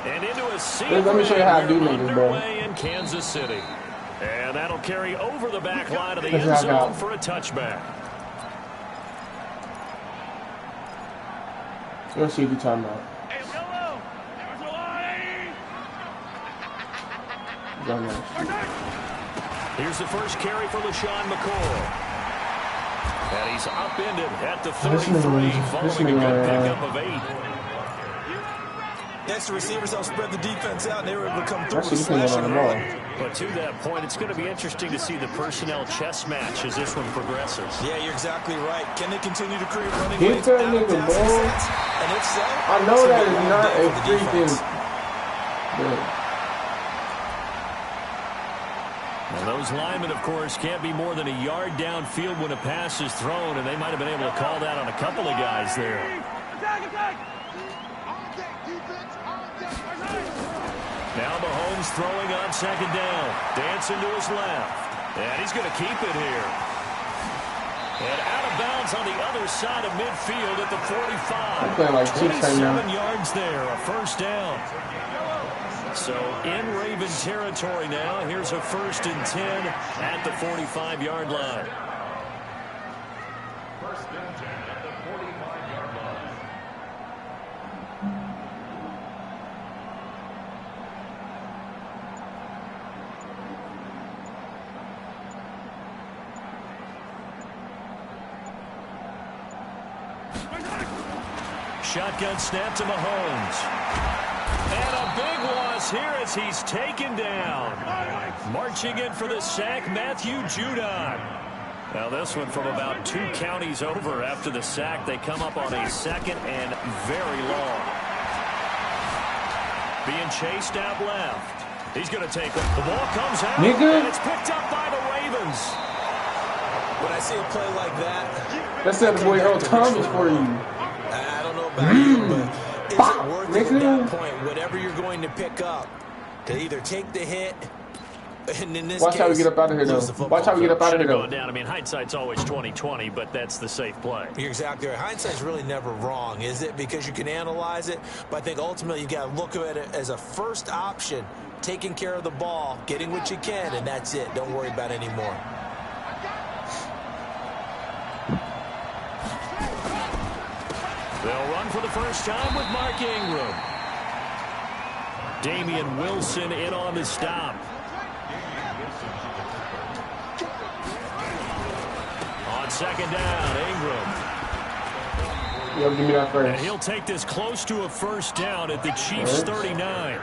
And into a sea. Let me show you how I do niggas, bro. In Kansas City. And that'll carry over the back line of the end zone for a touchback. Let's see the timeout. Here's the first carry for LaShawn McCoy. And he's upended at the 33, following a good pickup of 8. Next, the receivers help spread the defense out, and they were able to come through with slashing early. But to that point, it's going to be interesting to see the personnel chess match as this one progresses. Yeah, you're exactly right. Can they continue to create running lanes out of passing sets? And if so, I know that is not a freaking... And those linemen, of course, can't be more than a yard downfield when a pass is thrown, and they might have been able to call that on a couple of guys there. Now Mahomes throwing on second down. Dancing to his left. And he's going to keep it here. And out of bounds on the other side of midfield at the 45. Like 27 yards there, a first down. So in Raven territory now. Here's a 1st and 10 at the 45-yard line. First and 10 at the 45-yard line. Shotgun snap to Mahomes. And a big loss here as he's taken down. Marching in for the sack, Matthew Judon. Now this one from about 2 counties over after the sack. They come up on a 2nd and very long. Being chased out left. He's going to take it. The ball comes out, and it's picked up by the Ravens. When I see a play like that, that's that boy Earl Thomas for you. I don't know about you, but is it worth it at that point, whatever you're going to pick up, to either take the hit, and in this Watch case, how we get up out of here, though. Watch how we get up out of here, though. Down. I mean, hindsight's always 20/20, but that's the safe play. You're exactly right. Hindsight's really never wrong, is it? Because you can analyze it, but I think ultimately you got to look at it as a first option, taking care of the ball, getting what you can, and that's it. Don't worry about it anymore. They'll run for the first time with Mark Ingram. Damian Wilson in on the stop. On second down, Ingram. Yo, give me that first. And he'll take this close to a first down at the Chiefs' 39.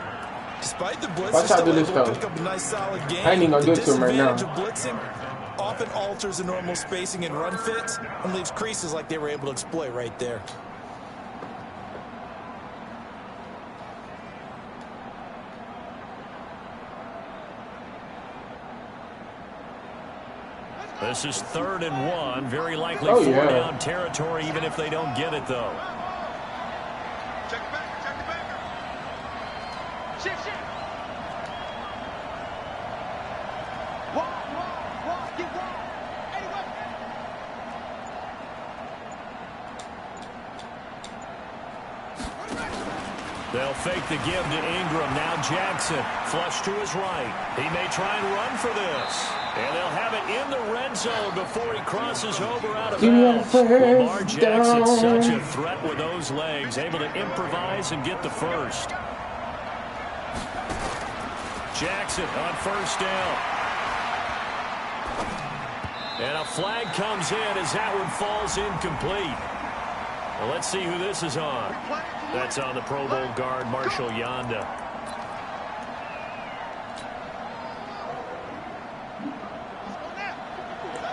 Despite the blitz, watch how I do this, though. pick up a nice solid game. I ain't even gonna do it to him right now. The blitzing often alters the normal spacing and run fits and leaves creases like they were able to exploit right there. This is 3rd and 1. Very likely 4-down territory, even if they don't get it, though. Check it back. Check it back. Shift. Walk. Get wide. Anyway. They'll fake the give to Ingram. Now Jackson. Flush to his right. He may try and run for this. And they'll have it in the red zone before he crosses over out of bounds. Lamar Jackson, such a threat with those legs, able to improvise and get the first. Jackson on first down. And a flag comes in as that one falls incomplete. Well, let's see who this is on. That's on the Pro Bowl guard, Marshall Yanda.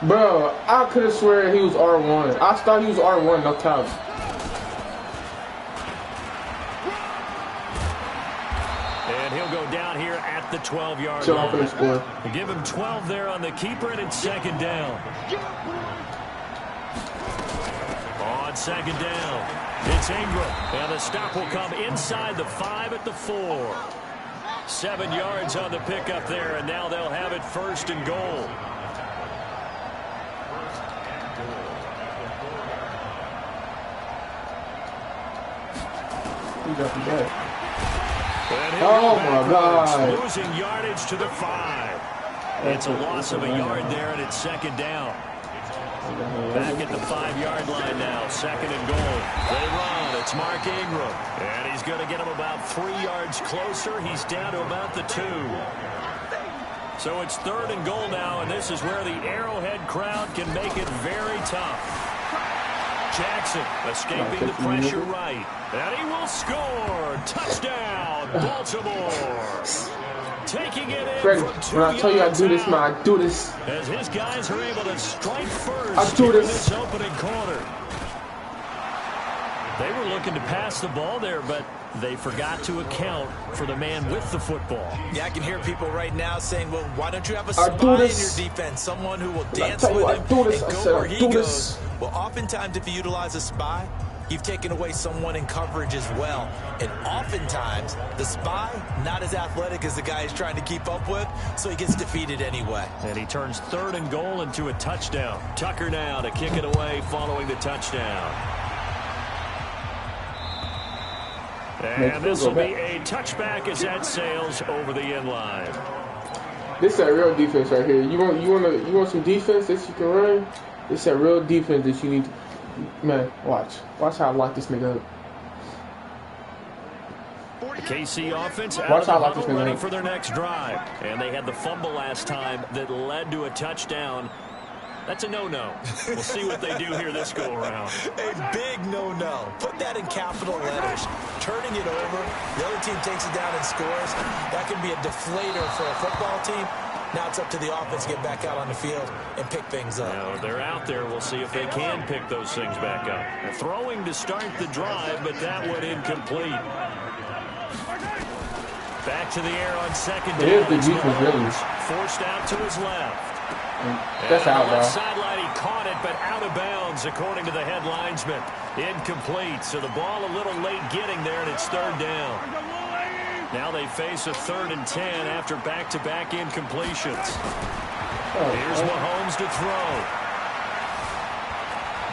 Bro, I could have swear he was R1. I thought he was R1, no doubt. And he'll go down here at the 12-yard line. Give him 12 there on the keeper, and it's second down. On second down, it's Ingram. And the stop will come inside the 5 at the 4. 7 yards on the pickup there, and now they'll have it 1st and goal. Oh, my God. Losing yardage to the 5. It's a loss of a yard there, and it's second down. Back at the 5-yard line now, second and goal. They run. It's Mark Ingram. And he's going to get him about 3 yards closer. He's down to about the 2. So it's third and goal now, and this is where the Arrowhead crowd can make it very tough. Jackson escaping the pressure right. And he will score. Touchdown, Baltimore. Taking it in Freddie, from 2 when I tell you I do this, yards man, I do this. as his guys are able to strike first I do in this. this opening quarter. They were looking to pass the ball there, but they forgot to account for the man with the football. Yeah, I can hear people right now saying, well, why don't you have a I spy do in your this. defense, someone who will I dance tell you, with I him do this. and I go said, where I he do goes. this. Well, oftentimes if you utilize a spy, you've taken away someone in coverage as well. And oftentimes, the spy, not as athletic as the guy he's trying to keep up with, so he gets defeated anyway. And he turns third and goal into a touchdown. Tucker now to kick it away following the touchdown. And this will be a touchback as that sails over the end line. This is that real defense right here. You want some defense that you can run? This is that real defense that you need to, man, watch how I lock this nigga up. The KC offense out Watch of the how I lock this huddle nigga ready up. for their next drive. And they had the fumble last time that led to a touchdown. That's a no-no. We'll see what they do here this go-around. A big no-no. Put that in capital letters. Turning it over, the other team takes it down and scores. That can be a deflator for a football team. Now it's up to the offense to get back out on the field and pick things up. Now they're out there. We'll see if they can pick those things back up. They're throwing to start the drive, but that one incomplete. Back to the air on second down. It is the defense, really. Forced out to his left. That's And out, on the bro. left sideline, he caught it, but out of bounds, according to the head linesman. Incomplete. So the ball a little late getting there, and it's third down. Now they face a 3rd and 10 after back-to-back incompletions. Here's Mahomes to throw.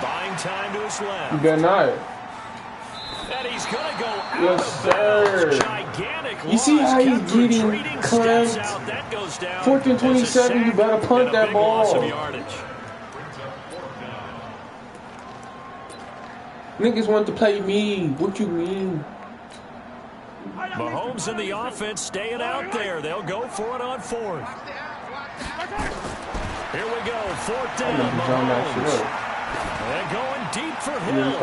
Buying time to his left. You better not. And he's going to go out Yes, of bounds. sir. Gigantic You see loss. how he's Kept getting retreating, clamped? steps out. That goes down. 4th and It's a 27, you sack better punt and a that big loss of ball. yardage. Niggas want to play me. What you mean? Mahomes and the offense staying out there. They'll go for it on 4th. Here we go. 4th down. Mahomes. And going deep for Hill.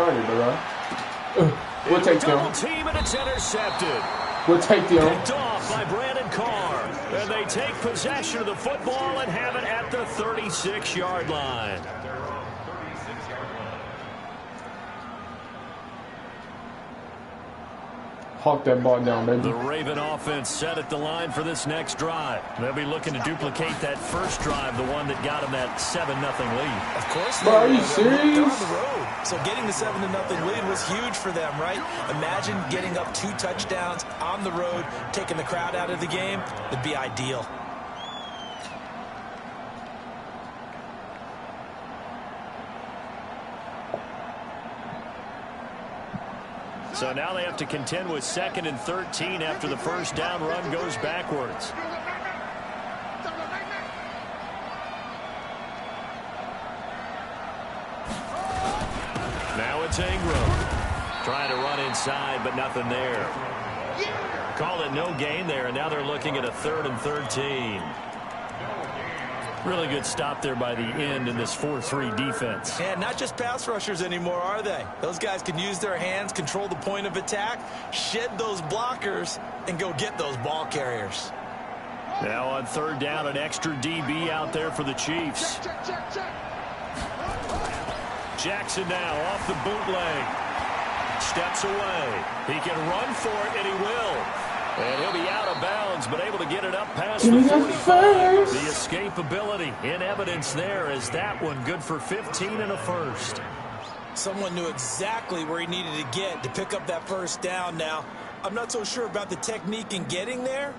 We'll take Double them. team, and it's intercepted. We'll take them. Picked off by Brandon Carr. And they take possession of the football and have it at the 36-yard line. Hawk that ball down, baby. The Raven offense set at the line for this next drive. They'll be looking to duplicate that first drive, the one that got them that 7-0 lead. Of course they Bro, are you will. serious? They're on the road. So getting the 7-0 lead was huge for them, right? Imagine getting up 2 touchdowns on the road, taking the crowd out of the game. It'd be ideal. So now they have to contend with 2nd and 13 after the first down run goes backwards. Now it's Ingram. Trying to run inside, but nothing there. Called it no gain there, and now they're looking at a 3rd and 13. Really good stop there by the end in this 4-3 defense. Yeah, not just pass rushers anymore, are they? Those guys can use their hands, control the point of attack, shed those blockers, and go get those ball carriers. Now on 3rd down, an extra DB out there for the Chiefs. Jackson now off the bootleg. Steps away. He can run for it, and he will. And he'll be out of bounds, but able to get it up past the 45. The escapability in evidence there as that one good for 15 and a first. Someone knew exactly where he needed to get to pick up that first down. Now, I'm not so sure about the technique in getting there,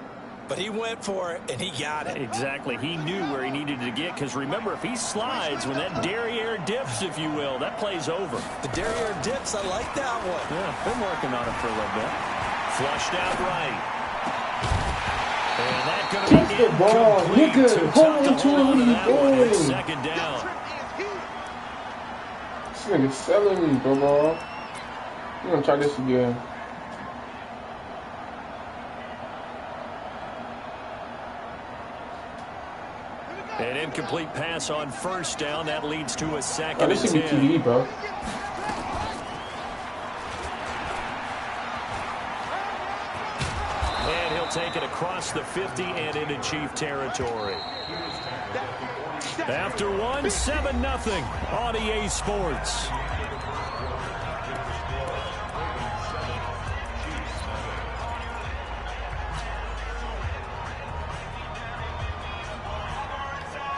but he went for it, and he got it. Exactly. He knew where he needed to get, because remember, if he slides, when that derriere dips, if you will, that play's over. The derriere dips, I like that one. Yeah, been working on it for a little bit. Flushed out right. Good ball. Nigga, hold on to it. What are you doing? Second down. This nigga's selling me, bro. I'm gonna try this again. An incomplete pass on first down. That leads to a second Oh, this and should be 10. TD, bro. And he'll take it across the 50 and into Chief territory. After one, 7-0 on EA Sports.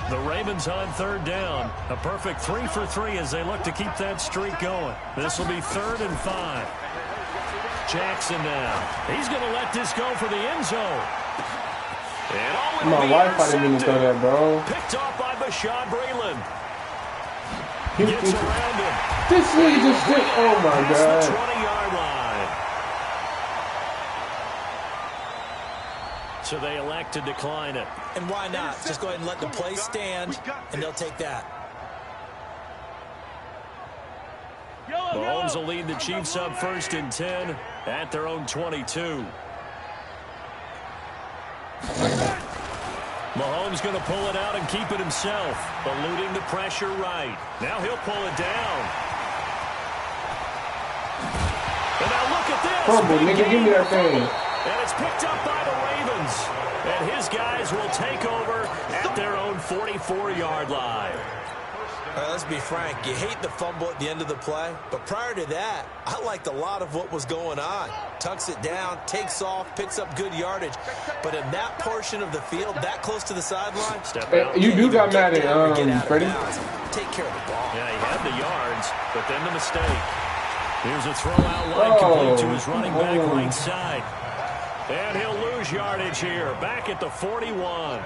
The Ravens on third down. A perfect 3 for 3 as they look to keep that streak going. This will be 3rd and 5. Jackson now. He's going to let this go for the end zone. And My wife, I didn't mean to throw that, bro. Picked off by Bashaud Breeland. He- Gets he- around him. This nigga just did. Oh my Past the god. 20-yard line. So they elect to decline it. And why not? Just go ahead and let the play stand, and they'll take that. Mahomes will lead the Chiefs up 1st and 10 at their own 22. Mahomes going to pull it out and keep it himself, eluding the pressure right. Now he'll pull it down. And now look at this. Humble, nigga, give me that thing. And it's picked up by the Ravens. And his guys will take over at their own 44-yard line. All right, let's be frank. You hate the fumble at the end of the play, but prior to that, I liked a lot of what was going on. Tucks it down, takes off, picks up good yardage. But in that portion of the field, that close to the sideline, You do got mad at Freddie. take care of the ball. Yeah, he had the yards, but then the mistake. Here's a throw-out line complete to his running back right side. And he'll lose yardage here, back at the 41.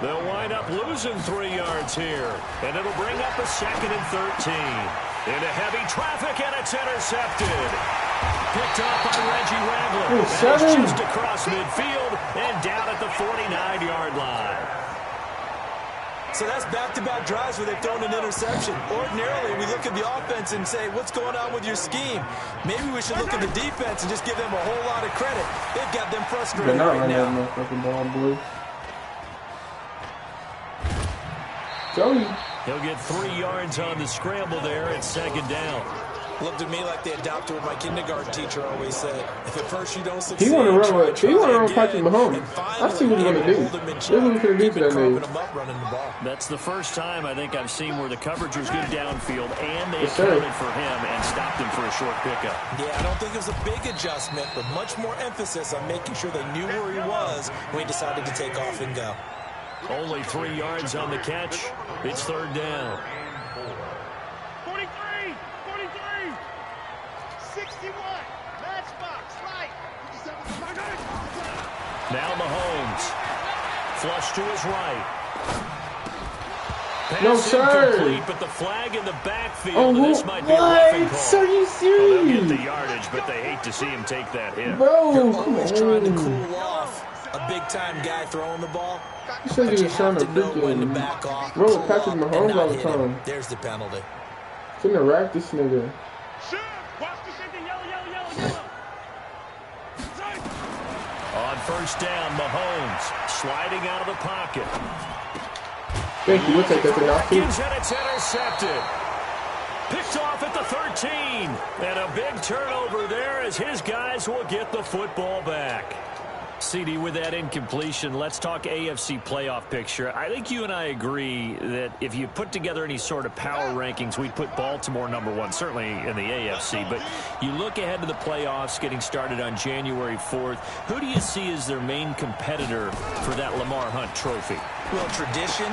They'll wind up losing 3 yards here, and it'll bring up a 2nd and 13. Into heavy traffic, and it's intercepted. Picked up by Reggie Ragland. That is just across midfield and down at the 49-yard line. So that's back-to-back drives where they've thrown an interception. Ordinarily, we look at the offense and say, what's going on with your scheme? Maybe we should look at the defense and just give them a whole lot of credit. They've got them frustrated right now. Motherfucking ball, boy. Joey. He'll get 3 yards on the scramble there at 2nd down. Looked at me like they adopted what my kindergarten teacher always said. If at first you don't succeed, He want to run with Patrick Mahomes. I see what he's going to do. This is what he's going to do for that nigga. That's the first time I think I've seen where the coverage was good downfield and they accounted for him and stopped him for a short pickup. Yeah, I don't think it was a big adjustment, but much more emphasis on making sure they knew where he was when he decided to take off and go. Only 3 yards on the catch. It's 3rd down. 43, 43, 61, matchbox, right. Now Mahomes. Flush to his right. Pass No, sir. incomplete, but the flag in the backfield. Oh, this might be a roughing call. Are you Well, they'll get serious? the yardage, but they hate to see him take that hit. Bro, You're come always trying to on. cool off a big-time guy throwing the ball. You said But you you was trying have to to know when to freaking back off, roll with pull Patrick up, and Mahomes not all the hit him. time. There's the penalty. Shouldn't have racked this nigga. Shoot! Watch the center, yellow, yellow, yellow, yellow. On 1st down, Mahomes sliding out of the pocket. Thank you. We'll take that thing off too. Watkins, and it's intercepted. Picked off at the 13. And a big turnover there as his guys will get the football back. CD, with that incompletion, let's talk AFC playoff picture. I think you and I agree that if you put together any sort of power rankings, we'd put Baltimore #1, certainly in the AFC. But you look ahead to the playoffs getting started on January 4th. Who do you see as their main competitor for that Lamar Hunt trophy? Well, tradition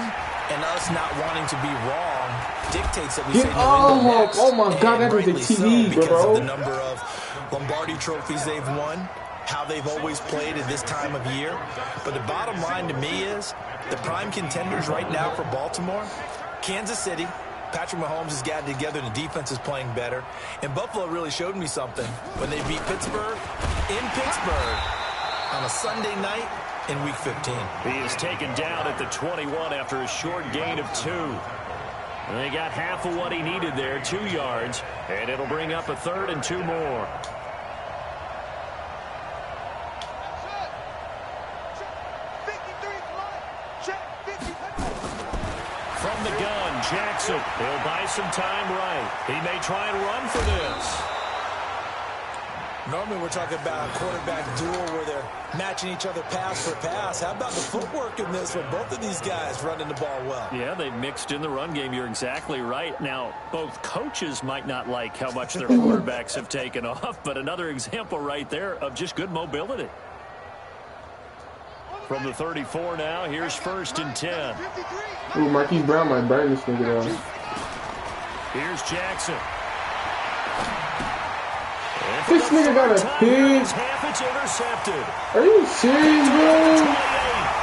and us not wanting to be wrong dictates that we Get say New England next. oh my God, and that is a rightly TV, so, because bro. of the number of Lombardi trophies they've won, how they've always played at this time of year. But the bottom line to me is the prime contenders right now for Baltimore, Kansas City. Patrick Mahomes has gotten together. The defense is playing better. And Buffalo really showed me something when they beat Pittsburgh in Pittsburgh on a Sunday night. in Week 15. He is taken down at the 21 after a short gain of 2. And they got half of what he needed there, 2 yards, and it'll bring up a 3rd and 2 more. From the gun, Jackson. He'll buy some time right. He may try and run for this. Normally we're talking about a quarterback duel where they're matching each other pass for pass. How about the footwork in this with both of these guys running the ball well? Yeah, they mixed in the run game. You're exactly right. Now, both coaches might not like how much their quarterbacks have taken off, but another example right there of just good mobility. From the 34 now, here's 1st and 10. Ooh, Marquise Brown might burn this nigga down. Here's Jackson. This nigga got a pick. Half it's intercepted. Are you serious, bro?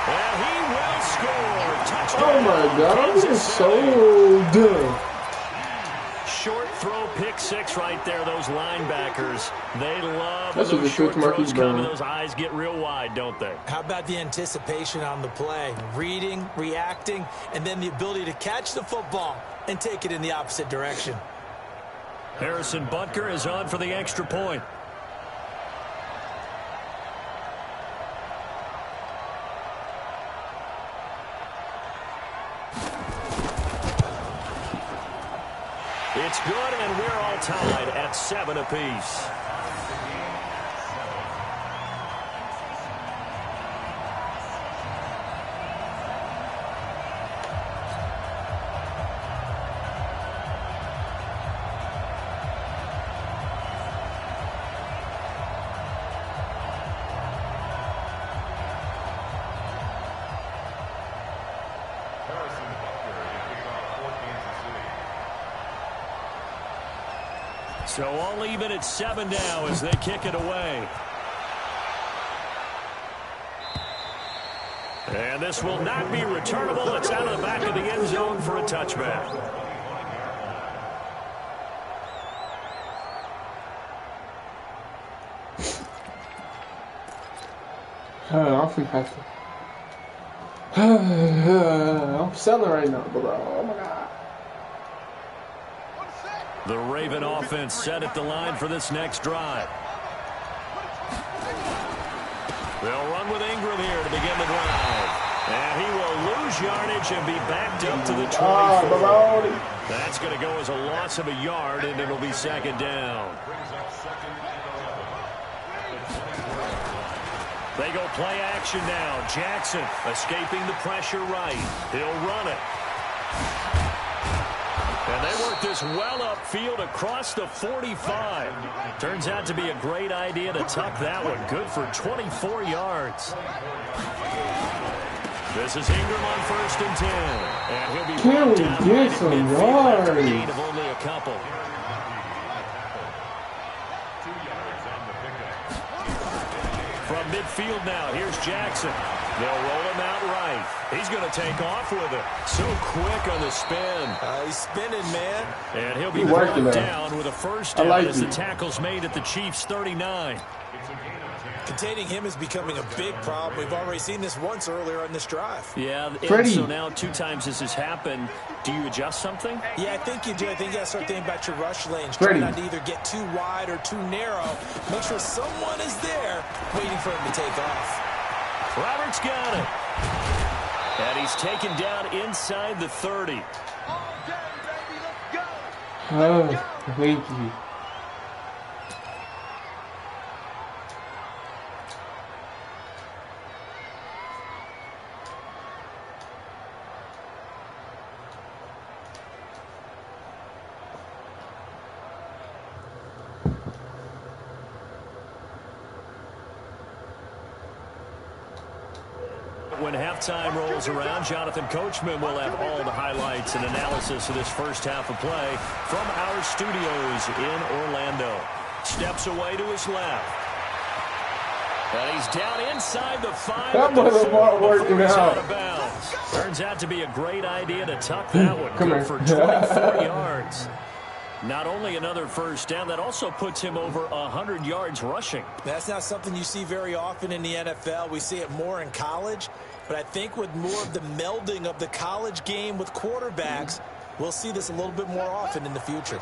And he will score. Touchdown. Oh my God, this is so dumb. Short throw, pick 6 right there. Those linebackers, they love That's when those short Marquise throws come Brown. and those eyes get real wide, don't they? How about the anticipation on the play? Reading, reacting, and then the ability to catch the football and take it in the opposite direction. Harrison Butker is on for the extra point. It's good, and we're all tied at 7 apiece. So all even at 7 now as they kick it away. And this will not be returnable. It's out of the back of the end zone for a touchback. I'm fantastic. I'm selling right now, bro. Oh my God. The Raven offense set at the line for this next drive. They'll run with Ingram here to begin the drive. And he will lose yardage and be backed up to the 24. That's going to go as a loss of a yard, and it'll be 2nd down. They go play action now. Jackson escaping the pressure right. He'll run it. And they work this well upfield across the 45. Turns out to be a great idea to tuck that one. Good for 24 yards. This is Ingram on 1st and 10. And he'll be brought down get some yards? after a gain of only a couple. From midfield now, here's Jackson. They'll roll him out right. He's going to take off with it. So quick on the spin. He's spinning, man. And he'll be brought down with a 1st down as the tackle's made at the Chiefs' 39. Containing him is becoming a big problem. We've already seen this once earlier on this drive. Yeah, and so now 2 times this has happened. Do you adjust something? Yeah, I think you do. I think you got to start thinking about your rush lanes. Try not to either get too wide or too narrow. Make sure someone is there waiting for him to take off. Roberts got it. And he's taken down inside the 30. Oh, thank you. When halftime rolls around, Jonathan Coachman will have all the highlights and analysis of this first half of play from our studios in Orlando. Steps away to his left. And he's down inside the 5. That wasn't working out. Of bounds. Turns out to be a great idea to tuck that one. Come Good here. for 24 yards. Not only another first down, that also puts him over 100 yards rushing. That's not something you see very often in the NFL. We see it more in college. But I think with more of the melding of the college game with quarterbacks, we'll see this a little bit more often in the future.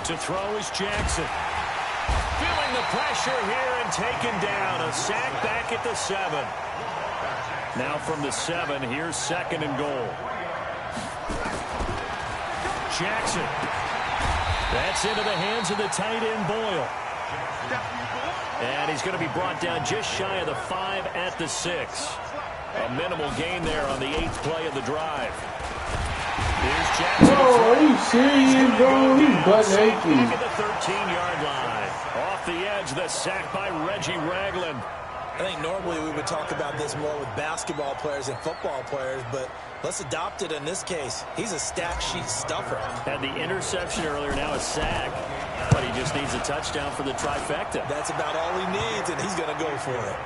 To throw is Jackson. Feeling the pressure here and taken down. A sack back at the 7. Now from the 7, here's 2nd and goal. Jackson. That's into the hands of the tight end, Boyle. And he's going to be brought down just shy of the 5 at the 6. A minimal gain there on the 8th play of the drive. Here's Jackson. Oh, are you serious, bro? He's butt naked. Back at the 13-yard line. Off the edge, the sack by Reggie Ragland. I think normally we would talk about this more with basketball players and football players, but let's adopt it in this case. He's a stat sheet stuffer. Had the interception earlier, now a sack. But he just needs a touchdown for the trifecta. That's about all he needs, and he's going to go for it.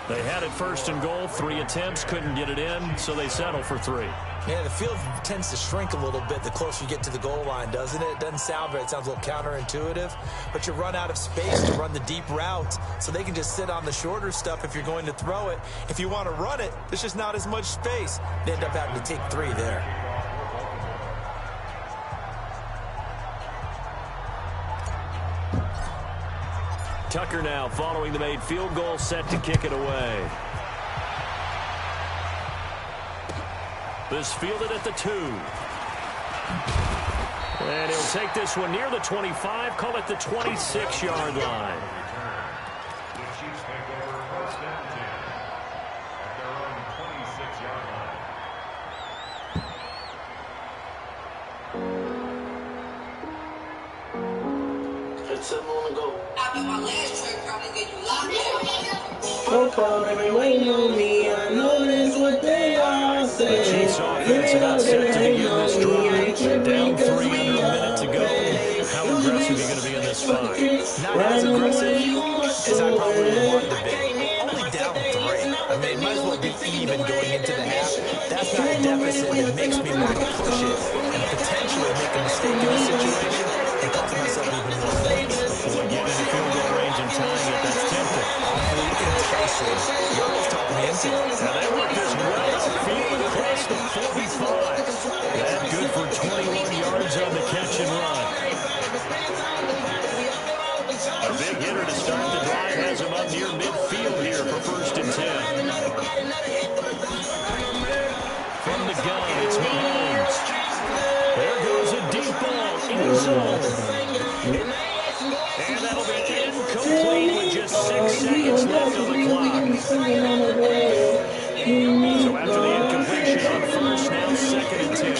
They had it 1st and goal, 3 attempts, couldn't get it in, so they settle for 3. Yeah, the field tends to shrink a little bit the closer you get to the goal line, doesn't it? It doesn't sound right. It sounds a little counterintuitive, but you run out of space to run the deep routes, so they can just sit on the shorter stuff if you're going to throw it. If you want to run it, there's just not as much space. They end up having to take 3 there. Tucker now following the made field goal, set to kick it away. This fielded at the 2. And he'll take this one near the 25, call it the 26-yard line. Don't come every waiting on me. I know that's what they are saying. The Chiefs offense about set to begin this drive. Down 3 under a minute to go. How aggressive are you going to be in this fight? Not as aggressive as I probably would want to be. Only down 3. I mean, it might as well be even going into the half. That's not a deficit that makes me want to push it and potentially make a mistake in this situation and cost myself even more points. Well, again, in the field goal range and tying it, that's tempting. Awfully enticing. You almost talk me into it. Now they work this well upfield across the 45. That good for 21 yards on the catch and run. A big hitter to start the drive has him up near midfield here for 1st and 10. From the gun, it's Mahomes. There goes a deep ball in the zone. And that'll be incomplete with just 6 seconds left on the clock. So after the incompletion on 1st, now 2nd and 10.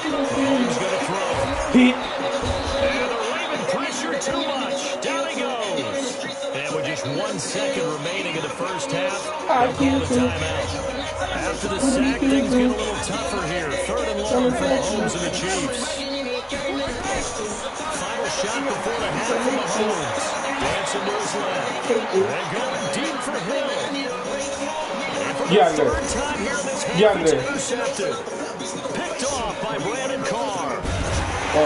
Mahomes going to throw. And the Raven pressure too much. Down he goes. And with just 1 second remaining in the 1st half, they'll call the timeout. After the sack, things get a little tougher here. 3rd and long for Mahomes and the Chiefs. Final shot before the half from Mahomes. Dancing to his left. And going deep for Hill. And for the 3rd time here in this half, it's intercepted. Picked off by Brandon Carr. He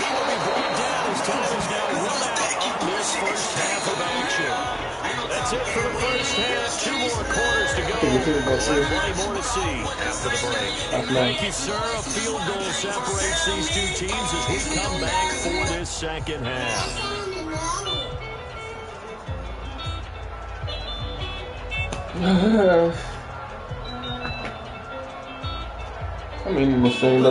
will be brought down as time is now run out on this 1st half of action. That's it for the 1st half. 2 more quarters to go. Plenty more to see after the break. Thank you, sir. A field goal separates these 2 teams as we come back for this 2nd half. I mean, the same.